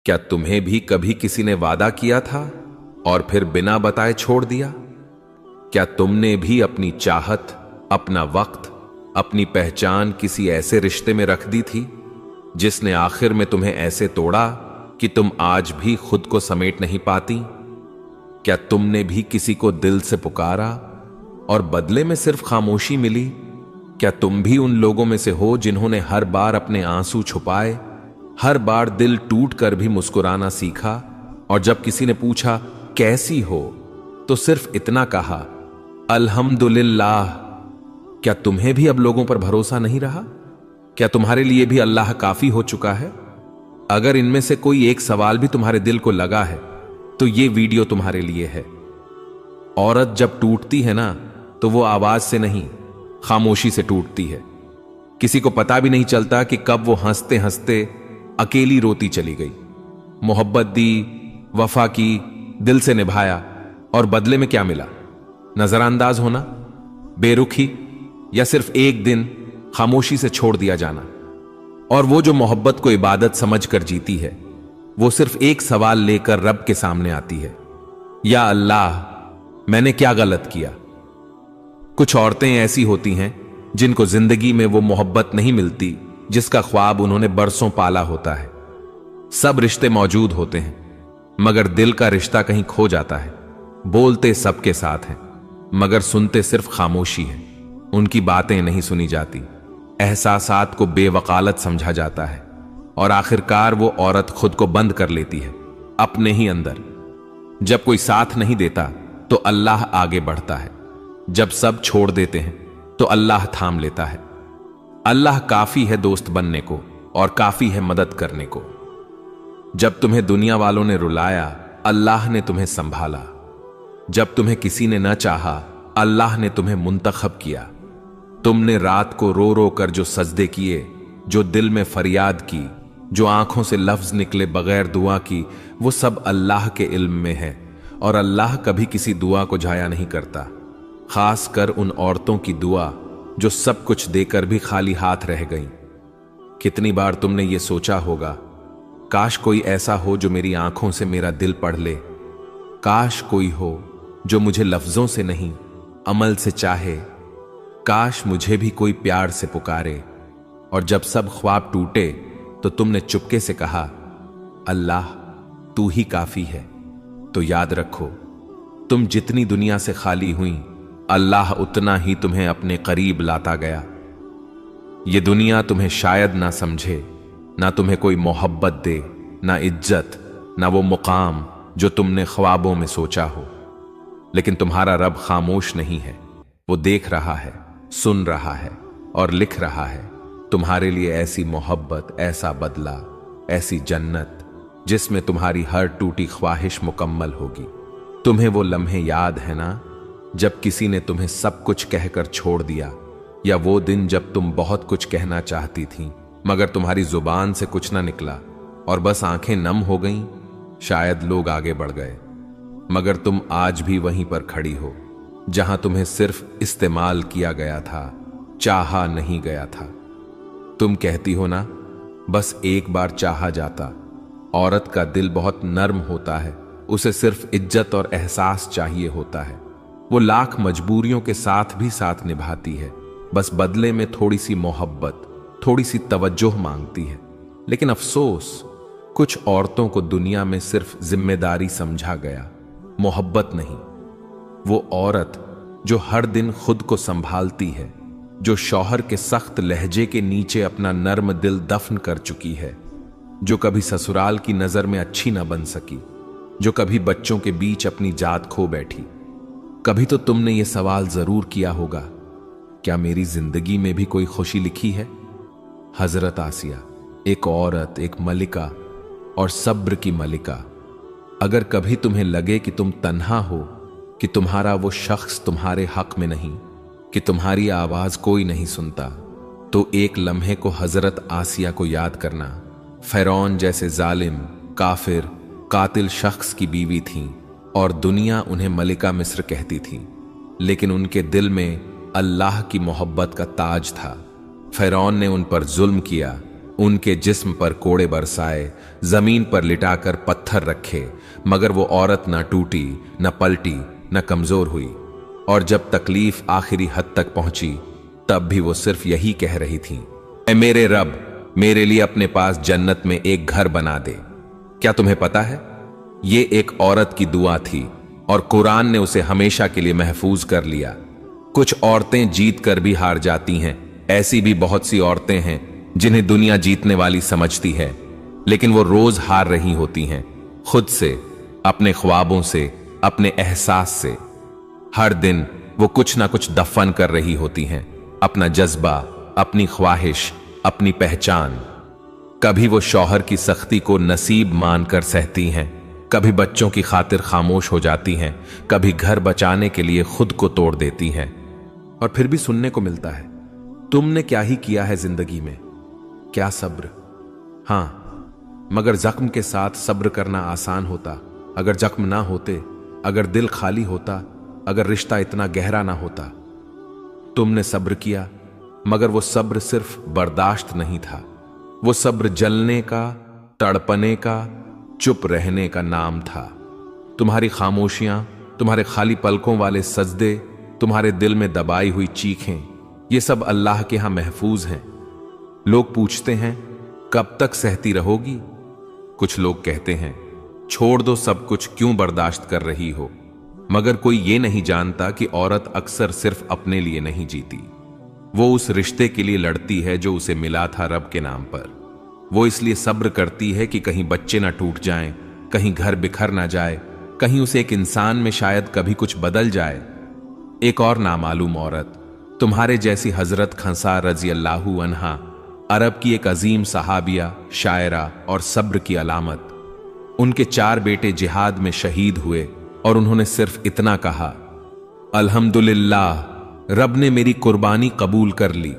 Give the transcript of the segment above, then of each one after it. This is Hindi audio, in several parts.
क्या तुम्हें भी कभी किसी ने वादा किया था और फिर बिना बताए छोड़ दिया? क्या तुमने भी अपनी चाहत, अपना वक्त, अपनी पहचान किसी ऐसे रिश्ते में रख दी थी जिसने आखिर में तुम्हें ऐसे तोड़ा कि तुम आज भी खुद को समेट नहीं पाती? क्या तुमने भी किसी को दिल से पुकारा और बदले में सिर्फ खामोशी मिली? क्या तुम भी उन लोगों में से हो जिन्होंने हर बार अपने आंसू छुपाए, हर बार दिल टूट कर भी मुस्कुराना सीखा, और जब किसी ने पूछा कैसी हो तो सिर्फ इतना कहा, अल्हम्दुलिल्लाह? क्या तुम्हें भी अब लोगों पर भरोसा नहीं रहा? क्या तुम्हारे लिए भी अल्लाह काफी हो चुका है? अगर इनमें से कोई एक सवाल भी तुम्हारे दिल को लगा है तो ये वीडियो तुम्हारे लिए है। औरत जब टूटती है ना, तो वो आवाज से नहीं, खामोशी से टूटती है। किसी को पता भी नहीं चलता कि कब वो हंसते हंसते अकेली रोती चली गई। मोहब्बत दी, वफा की, दिल से निभाया, और बदले में क्या मिला? नजरअंदाज होना, बेरुखी, या सिर्फ एक दिन खामोशी से छोड़ दिया जाना। और वो जो मोहब्बत को इबादत समझकर जीती है, वो सिर्फ एक सवाल लेकर रब के सामने आती है, या अल्लाह, मैंने क्या गलत किया? कुछ औरतें ऐसी होती हैं जिनको जिंदगी में वो मोहब्बत नहीं मिलती जिसका ख्वाब उन्होंने बरसों पाला होता है। सब रिश्ते मौजूद होते हैं, मगर दिल का रिश्ता कहीं खो जाता है। बोलते सबके साथ हैं, मगर सुनते सिर्फ खामोशी है। उनकी बातें नहीं सुनी जाती, एहसासात को बेवकालत समझा जाता है, और आखिरकार वो औरत खुद को बंद कर लेती है अपने ही अंदर। जब कोई साथ नहीं देता तो अल्लाह आगे बढ़ता है, जब सब छोड़ देते हैं तो अल्लाह थाम लेता है। अल्लाह काफी है दोस्त बनने को और काफी है मदद करने को। जब तुम्हें दुनिया वालों ने रुलाया, अल्लाह ने तुम्हें संभाला। जब तुम्हें किसी ने न चाहा, अल्लाह ने तुम्हें मुंतखब किया। तुमने रात को रो रो कर जो सजदे किए, जो दिल में फरियाद की, जो आंखों से लफ्ज निकले बगैर दुआ की, वो सब अल्लाह के इल्म में है, और अल्लाह कभी किसी दुआ को जाया नहीं करता। खास कर उन औरतों की दुआ जो सब कुछ देकर भी खाली हाथ रह गईं। कितनी बार तुमने ये सोचा होगा, काश कोई ऐसा हो जो मेरी आंखों से मेरा दिल पढ़ ले, काश कोई हो जो मुझे लफ्जों से नहीं अमल से चाहे, काश मुझे भी कोई प्यार से पुकारे। और जब सब ख्वाब टूटे तो तुमने चुपके से कहा, अल्लाह तू ही काफी है। तो याद रखो, तुम जितनी दुनिया से खाली हुई, अल्लाह उतना ही तुम्हें अपने करीब लाता गया। ये दुनिया तुम्हें शायद ना समझे, ना तुम्हें कोई मोहब्बत दे, ना इज्जत, ना वो मुकाम जो तुमने ख्वाबों में सोचा हो, लेकिन तुम्हारा रब खामोश नहीं है। वो देख रहा है, सुन रहा है और लिख रहा है तुम्हारे लिए ऐसी मोहब्बत, ऐसा बदला, ऐसी जन्नत जिसमें तुम्हारी हर टूटी ख्वाहिश मुकम्मल होगी। तुम्हें वो लम्हे याद है ना, जब किसी ने तुम्हें सब कुछ कहकर छोड़ दिया, या वो दिन जब तुम बहुत कुछ कहना चाहती थीं मगर तुम्हारी जुबान से कुछ ना निकला और बस आंखें नम हो गईं? शायद लोग आगे बढ़ गए, मगर तुम आज भी वहीं पर खड़ी हो जहां तुम्हें सिर्फ इस्तेमाल किया गया था, चाहा नहीं गया था। तुम कहती हो ना, बस एक बार चाहा जाता। औरत का दिल बहुत नर्म होता है, उसे सिर्फ इज्जत और एहसास चाहिए होता है। वो लाख मजबूरियों के साथ भी साथ निभाती है, बस बदले में थोड़ी सी मोहब्बत, थोड़ी सी तवज्जो मांगती है। लेकिन अफसोस, कुछ औरतों को दुनिया में सिर्फ जिम्मेदारी समझा गया, मोहब्बत नहीं। वो औरत जो हर दिन खुद को संभालती है, जो शौहर के सख्त लहजे के नीचे अपना नर्म दिल दफन कर चुकी है, जो कभी ससुराल की नजर में अच्छी ना बन सकी, जो कभी बच्चों के बीच अपनी जात खो बैठी। कभी तो तुमने ये सवाल जरूर किया होगा, क्या मेरी जिंदगी में भी कोई खुशी लिखी है? हजरत आसिया, एक औरत, एक मलिका और सब्र की मलिका। अगर कभी तुम्हें लगे कि तुम तन्हा हो, कि तुम्हारा वो शख्स तुम्हारे हक में नहीं, कि तुम्हारी आवाज कोई नहीं सुनता, तो एक लम्हे को हजरत आसिया को याद करना। फिरौन जैसे जालिम, काफिर, कातिल शख्स की बीवी थीं और दुनिया उन्हें मलिका मिस्र कहती थी, लेकिन उनके दिल में अल्लाह की मोहब्बत का ताज था। फिरौन ने उन पर जुल्म किया, उनके जिस्म पर कोड़े बरसाए, जमीन पर लिटाकर पत्थर रखे, मगर वो औरत न टूटी, न पलटी, न कमजोर हुई। और जब तकलीफ आखिरी हद तक पहुंची, तब भी वो सिर्फ यही कह रही थी, ऐ मेरे रब, मेरे लिए अपने पास जन्नत में एक घर बना दे। क्या तुम्हें पता है, ये एक औरत की दुआ थी और कुरान ने उसे हमेशा के लिए महफूज कर लिया। कुछ औरतें जीत कर भी हार जाती हैं। ऐसी भी बहुत सी औरतें हैं जिन्हें दुनिया जीतने वाली समझती है, लेकिन वो रोज हार रही होती हैं, खुद से, अपने ख्वाबों से, अपने एहसास से। हर दिन वो कुछ ना कुछ दफन कर रही होती हैं, अपना जज्बा, अपनी ख्वाहिश, अपनी पहचान। कभी वो शौहर की सख्ती को नसीब मानकर सहती हैं, कभी बच्चों की खातिर खामोश हो जाती हैं, कभी घर बचाने के लिए खुद को तोड़ देती हैं। और फिर भी सुनने को मिलता है, तुमने क्या ही किया है जिंदगी में, क्या सब्र। हां, मगर जख्म के साथ सब्र करना आसान होता अगर जख्म ना होते, अगर दिल खाली होता, अगर रिश्ता इतना गहरा ना होता। तुमने सब्र किया, मगर वो सब्र सिर्फ बर्दाश्त नहीं था, वो सब्र जलने का, तड़पने का, चुप रहने का नाम था। तुम्हारी खामोशियां, तुम्हारे खाली पलकों वाले सजदे, तुम्हारे दिल में दबाई हुई चीखें, ये सब अल्लाह के यहां महफूज हैं। लोग पूछते हैं, कब तक सहती रहोगी? कुछ लोग कहते हैं, छोड़ दो सब कुछ, क्यों बर्दाश्त कर रही हो। मगर कोई ये नहीं जानता कि औरत अक्सर सिर्फ अपने लिए नहीं जीती, वो उस रिश्ते के लिए लड़ती है जो उसे मिला था रब के नाम पर। वो इसलिए सब्र करती है कि कहीं बच्चे ना टूट जाएं, कहीं घर बिखर ना जाए, कहीं उसे एक इंसान में शायद कभी कुछ बदल जाए। एक और नामालूम औरत, तुम्हारे जैसी हजरत खंसा रजी अल्लाहु अन्हा, अरब की एक अजीम सहाबिया, शायरा और सब्र की अलामत। उनके 4 बेटे जिहाद में शहीद हुए और उन्होंने सिर्फ इतना कहा, अल्हम्दुलिल्लाह, रब ने मेरी कुर्बानी कबूल कर ली।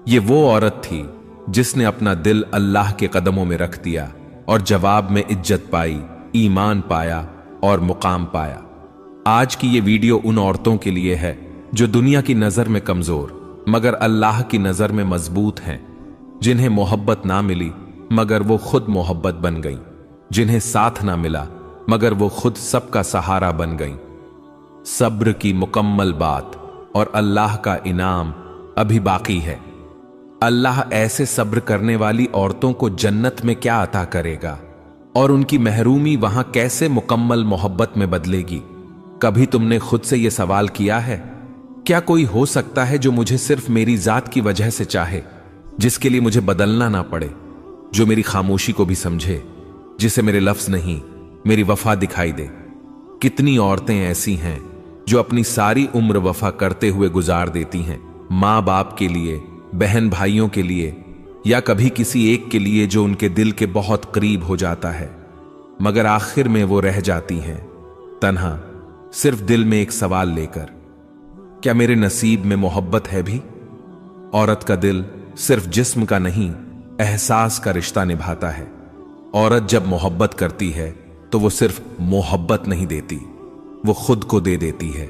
ये वो औरत थी जिसने अपना दिल अल्लाह के कदमों में रख दिया और जवाब में इज्जत पाई, ईमान पाया और मुकाम पाया। आज की ये वीडियो उन औरतों के लिए है जो दुनिया की नजर में कमजोर मगर अल्लाह की नजर में मजबूत हैं, जिन्हें मोहब्बत ना मिली मगर वो खुद मोहब्बत बन गई, जिन्हें साथ ना मिला मगर वो खुद सबका सहारा बन गई। सब्र की मुकम्मल बात और अल्लाह का इनाम अभी बाकी है। अल्लाह ऐसे सब्र करने वाली औरतों को जन्नत में क्या अता करेगा और उनकी महरूमी वहां कैसे मुकम्मल मोहब्बत में बदलेगी। कभी तुमने खुद से यह सवाल किया है, क्या कोई हो सकता है जो मुझे सिर्फ मेरी जात की वजह से चाहे, जिसके लिए मुझे बदलना ना पड़े, जो मेरी खामोशी को भी समझे, जिसे मेरे लफ्ज नहीं मेरी वफा दिखाई दे। कितनी औरतें ऐसी हैं जो अपनी सारी उम्र वफा करते हुए गुजार देती हैं, माँ बाप के लिए, बहन भाइयों के लिए, या कभी किसी एक के लिए जो उनके दिल के बहुत करीब हो जाता है, मगर आखिर में वो रह जाती हैं तन्हा, सिर्फ दिल में एक सवाल लेकर, क्या मेरे नसीब में मोहब्बत है भी? औरत का दिल सिर्फ जिस्म का नहीं, एहसास का रिश्ता निभाता है। औरत जब मोहब्बत करती है तो वो सिर्फ मोहब्बत नहीं देती, वो खुद को दे देती है।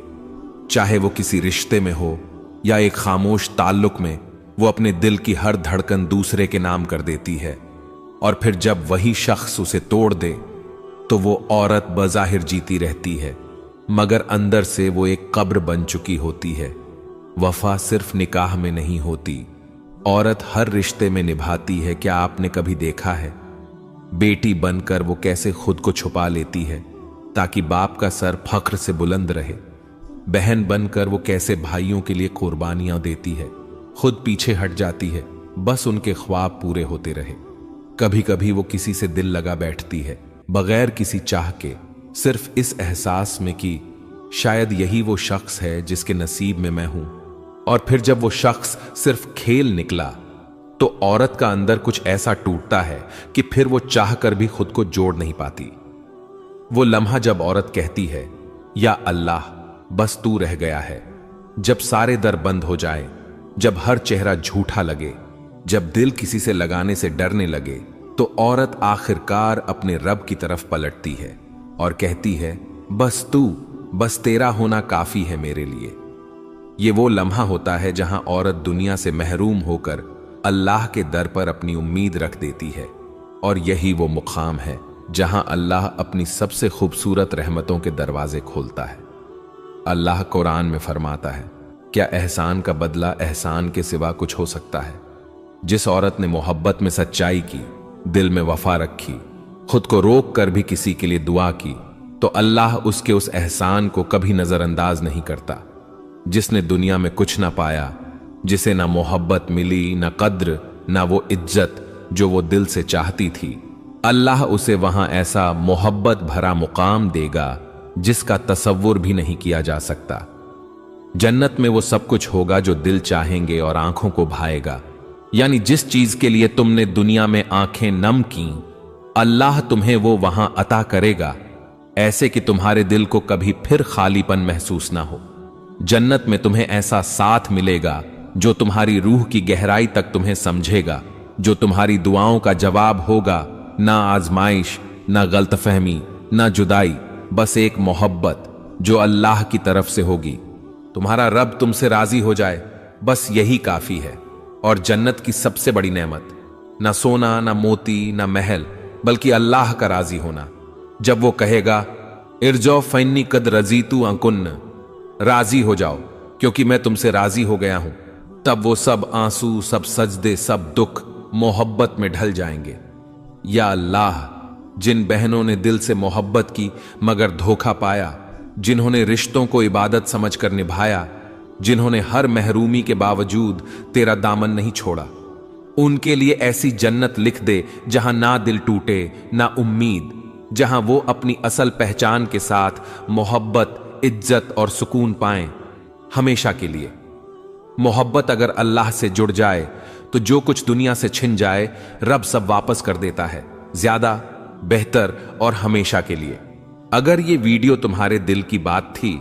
चाहे वो किसी रिश्ते में हो या एक खामोश ताल्लुक में, वो अपने दिल की हर धड़कन दूसरे के नाम कर देती है। और फिर जब वही शख्स उसे तोड़ दे तो वो औरत बज़ाहिर जीती रहती है, मगर अंदर से वो एक कब्र बन चुकी होती है। वफा सिर्फ निकाह में नहीं होती, औरत हर रिश्ते में निभाती है। क्या आपने कभी देखा है बेटी बनकर वो कैसे खुद को छुपा लेती है ताकि बाप का सर फख्र से बुलंद रहे? बहन बनकर वो कैसे भाइयों के लिए कुर्बानियां देती है, खुद पीछे हट जाती है, बस उनके ख्वाब पूरे होते रहे। कभी कभी वो किसी से दिल लगा बैठती है बगैर किसी चाह के, सिर्फ इस एहसास में कि शायद यही वो शख्स है जिसके नसीब में मैं हूं। और फिर जब वो शख्स सिर्फ खेल निकला तो औरत का अंदर कुछ ऐसा टूटता है कि फिर वो चाह कर भी खुद को जोड़ नहीं पाती। वो लम्हा जब औरत कहती है, या अल्लाह बस तू रह गया है, जब सारे दर बंद हो जाए, जब हर चेहरा झूठा लगे, जब दिल किसी से लगाने से डरने लगे, तो औरत आखिरकार अपने रब की तरफ पलटती है और कहती है, बस तू, बस तेरा होना काफी है मेरे लिए। ये वो लम्हा होता है जहां औरत दुनिया से महरूम होकर अल्लाह के दर पर अपनी उम्मीद रख देती है, और यही वो मुकाम है जहां अल्लाह अपनी सबसे खूबसूरत रहमतों के दरवाजे खोलता है। अल्लाह कुरान में फरमाता है, क्या एहसान का बदला एहसान के सिवा कुछ हो सकता है? जिस औरत ने मोहब्बत में सच्चाई की, दिल में वफा रखी, खुद को रोक कर भी किसी के लिए दुआ की, तो अल्लाह उसके उस एहसान को कभी नजरअंदाज नहीं करता। जिसने दुनिया में कुछ ना पाया, जिसे ना मोहब्बत मिली, ना कद्र, ना वो इज्जत जो वो दिल से चाहती थी, अल्लाह उसे वहां ऐसा मोहब्बत भरा मुकाम देगा जिसका तसव्वुर भी नहीं किया जा सकता। जन्नत में वो सब कुछ होगा जो दिल चाहेंगे और आंखों को भाएगा। यानी जिस चीज के लिए तुमने दुनिया में आंखें नम की, अल्लाह तुम्हें वो वहां अता करेगा, ऐसे कि तुम्हारे दिल को कभी फिर खालीपन महसूस ना हो। जन्नत में तुम्हें ऐसा साथ मिलेगा जो तुम्हारी रूह की गहराई तक तुम्हें समझेगा, जो तुम्हारी दुआओं का जवाब होगा। ना आजमाइश, ना गलतफहमी, ना जुदाई, बस एक मोहब्बत जो अल्लाह की तरफ से होगी। तुम्हारा रब तुमसे राजी हो जाए, बस यही काफी है। और जन्नत की सबसे बड़ी नेमत ना सोना, ना मोती, ना महल, बल्कि अल्लाह का राजी होना। जब वो कहेगा, इरजो फन्नी कद रजीतु अंकुन्न, राजी हो जाओ क्योंकि मैं तुमसे राजी हो गया हूं, तब वो सब आंसू, सब सजदे, सब दुख मोहब्बत में ढल जाएंगे। या अल्लाह, जिन बहनों ने दिल से मोहब्बत की मगर धोखा पाया, जिन्होंने रिश्तों को इबादत समझकर निभाया, जिन्होंने हर महरूमी के बावजूद तेरा दामन नहीं छोड़ा, उनके लिए ऐसी जन्नत लिख दे जहां ना दिल टूटे, ना उम्मीद, जहां वो अपनी असल पहचान के साथ मोहब्बत, इज्जत और सुकून पाएं हमेशा के लिए। मोहब्बत अगर अल्लाह से जुड़ जाए तो जो कुछ दुनिया से छिन जाए, रब सब वापस कर देता है, ज्यादा, बेहतर और हमेशा के लिए। अगर ये वीडियो तुम्हारे दिल की बात थी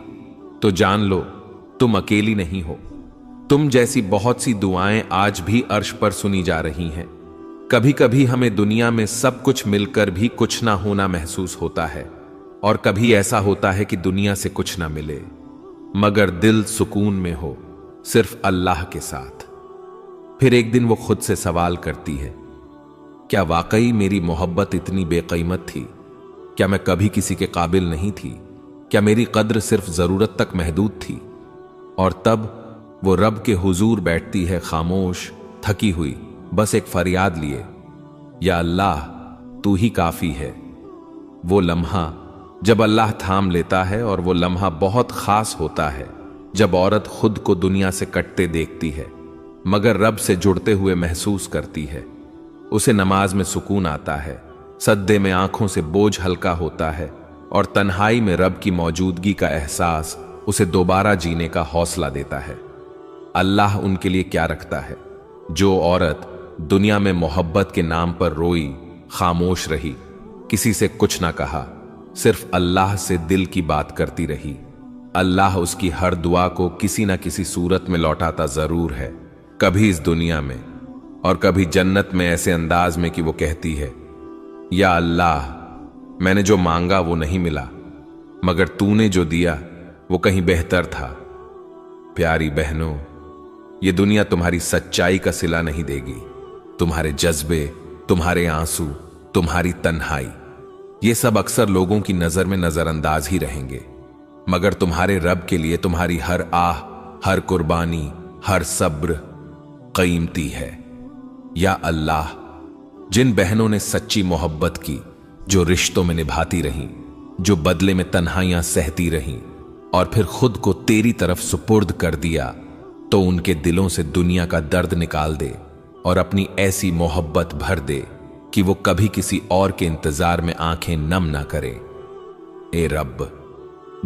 तो जान लो, तुम अकेली नहीं हो। तुम जैसी बहुत सी दुआएं आज भी अर्श पर सुनी जा रही हैं। कभी कभी हमें दुनिया में सब कुछ मिलकर भी कुछ ना होना महसूस होता है, और कभी ऐसा होता है कि दुनिया से कुछ ना मिले मगर दिल सुकून में हो, सिर्फ अल्लाह के साथ। फिर एक दिन वो खुद से सवाल करती है, क्या वाकई मेरी मोहब्बत इतनी बेकीमत थी? क्या मैं कभी किसी के काबिल नहीं थी? क्या मेरी कद्र सिर्फ जरूरत तक महदूद थी? और तब वो रब के हुजूर बैठती है, खामोश, थकी हुई, बस एक फरियाद लिए, या अल्लाह, तू ही काफी है। वो लम्हा जब अल्लाह थाम लेता है, और वो लम्हा बहुत खास होता है जब औरत खुद को दुनिया से कटते देखती है मगर रब से जुड़ते हुए महसूस करती है। उसे नमाज में सुकून आता है, सद्दे में आंखों से बोझ हल्का होता है, और तन्हाई में रब की मौजूदगी का एहसास उसे दोबारा जीने का हौसला देता है। अल्लाह उनके लिए क्या रखता है? जो औरत दुनिया में मोहब्बत के नाम पर रोई, खामोश रही, किसी से कुछ ना कहा, सिर्फ अल्लाह से दिल की बात करती रही, अल्लाह उसकी हर दुआ को किसी ना किसी सूरत में लौटाता जरूर है, कभी इस दुनिया में और कभी जन्नत में, ऐसे अंदाज में कि वो कहती है, या अल्लाह, मैंने जो मांगा वो नहीं मिला, मगर तूने जो दिया वो कहीं बेहतर था। प्यारी बहनों, ये दुनिया तुम्हारी सच्चाई का सिला नहीं देगी। तुम्हारे जज्बे, तुम्हारे आंसू, तुम्हारी तन्हाई, ये सब अक्सर लोगों की नजर में नजरअंदाज ही रहेंगे, मगर तुम्हारे रब के लिए तुम्हारी हर आह, हर कुर्बानी, हर सब्र कीमती है। या अल्लाह, जिन बहनों ने सच्ची मोहब्बत की, जो रिश्तों में निभाती रहीं, जो बदले में तन्हाइयां सहती रहीं और फिर खुद को तेरी तरफ सुपुर्द कर दिया, तो उनके दिलों से दुनिया का दर्द निकाल दे और अपनी ऐसी मोहब्बत भर दे कि वो कभी किसी और के इंतजार में आंखें नम ना करे। ए रब,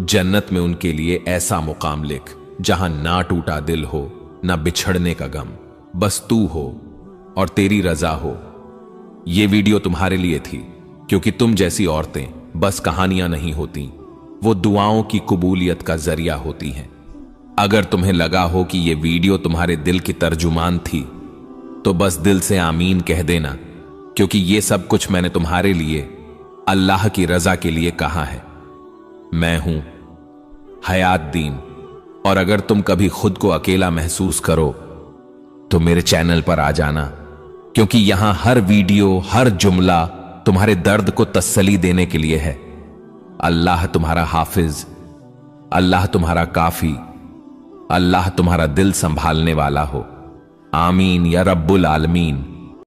जन्नत में उनके लिए ऐसा मुकाम लिख जहां ना टूटा दिल हो, ना बिछड़ने का गम, बस तू हो और तेरी रजा हो। ये वीडियो तुम्हारे लिए थी, क्योंकि तुम जैसी औरतें बस कहानियां नहीं होती, वो दुआओं की कबूलियत का जरिया होती हैं। अगर तुम्हें लगा हो कि ये वीडियो तुम्हारे दिल की तर्जुमान थी, तो बस दिल से आमीन कह देना, क्योंकि ये सब कुछ मैंने तुम्हारे लिए अल्लाह की रजा के लिए कहा है। मैं हूं हयात दीन, और अगर तुम कभी खुद को अकेला महसूस करो तो मेरे चैनल पर आ जाना, क्योंकि यहां हर वीडियो, हर जुमला तुम्हारे दर्द को तसल्ली देने के लिए है। अल्लाह तुम्हारा हाफिज, अल्लाह तुम्हारा काफी, अल्लाह तुम्हारा दिल संभालने वाला हो। आमीन या रब्बुल आलमीन।